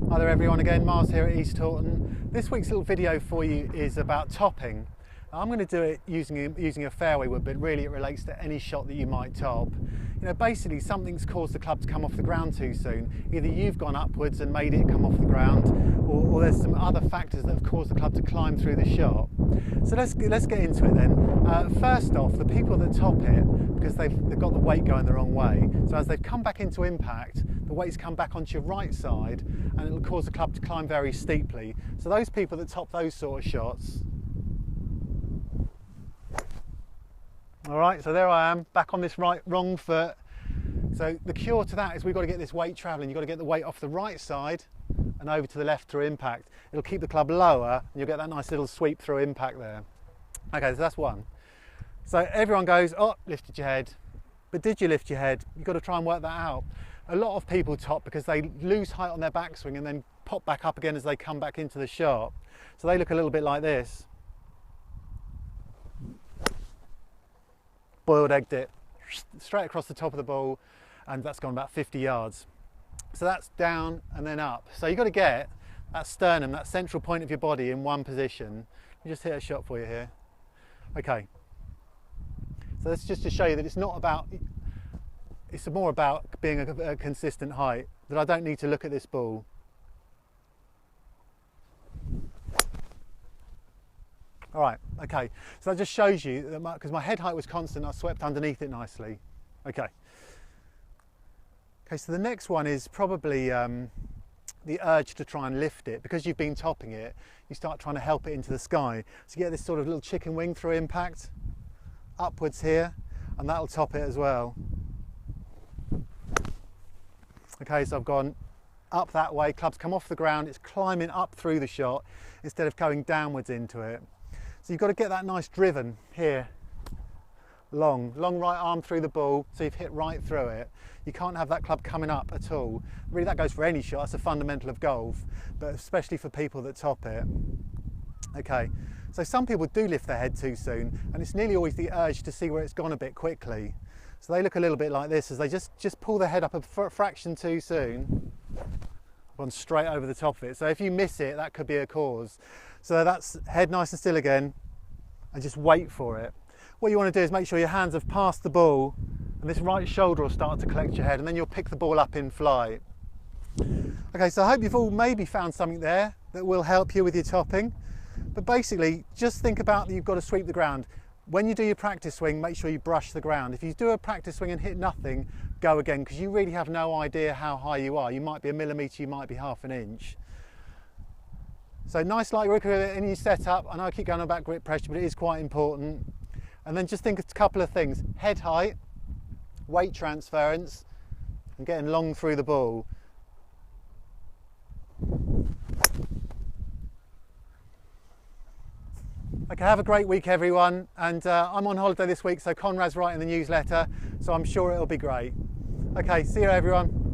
Hi there everyone, again Mars here at East Horton. This week's little video for you is about topping. I'm going to do it using a fairway wood, but really it relates to any shot that you might top. You know, basically something's caused the club to come off the ground too soon. Either you've gone upwards and made it come off the ground, or there's some other factors that have caused the club to climb through the shot. So let's get into it then. First off, the people that top it, because they've got the weight going the wrong way, so as they've come back into impact, the weight's come back onto your right side and it'll cause the club to climb very steeply. So those people that top those sort of shots, all right, so there I am, back on this wrong foot. So the cure to that is we've got to get this weight travelling. You've got to get the weight off the right side and over to the left through impact. It'll keep the club lower and you'll get that nice little sweep through impact there. Okay, so that's one. So everyone goes, oh, lifted your head. But did you lift your head? You've got to try and work that out. A lot of people top because they lose height on their backswing and then pop back up again as they come back into the shot. So they look a little bit like this. Boiled egged it straight across the top of the ball, and that's gone about 50 yards. So that's down and then up. So you've got to get that sternum, that central point of your body in one position. Let me just hit a shot for you here. Okay. So that's just to show you that it's not about, it's more about being a consistent height, that I don't need to look at this ball. All right, okay, so that just shows you that because my head height was constant, I swept underneath it nicely. Okay. Okay, so the next one is probably the urge to try and lift it. Because you've been topping it, you start trying to help it into the sky. So you get this sort of little chicken wing through impact, upwards here, and that'll top it as well. Okay, so I've gone up that way, club's come off the ground, it's climbing up through the shot instead of going downwards into it. So you've got to get that nice driven here, long right arm through the ball, so you've hit right through it. You can't have that club coming up at all. Really, that goes for any shot, it's a fundamental of golf, but especially for people that top it. Okay, so some people do lift their head too soon, and it's nearly always the urge to see where it's gone a bit quickly. So they look a little bit like this as they just pull their head up a fraction too soon, gone straight over the top of it. So if you miss it, that could be a cause. So that's head nice and still again, and just wait for it. What you want to do is make sure your hands have passed the ball, and this right shoulder will start to collect your head, and then you'll pick the ball up in flight. Okay, so I hope you've all maybe found something there that will help you with your topping. But basically, just think about that you've got to sweep the ground. When you do your practice swing, make sure you brush the ground. If you do a practice swing and hit nothing, go again, because you really have no idea how high you are. You might be a millimetre, you might be half an inch. So nice light grip in your setup. I know I keep going on about grip pressure, but it is quite important. And then just think of a couple of things: head height, weight transference, and getting long through the ball. Okay, have a great week everyone, and I'm on holiday this week, so Conrad's writing the newsletter, so I'm sure it'll be great. Okay, see you everyone.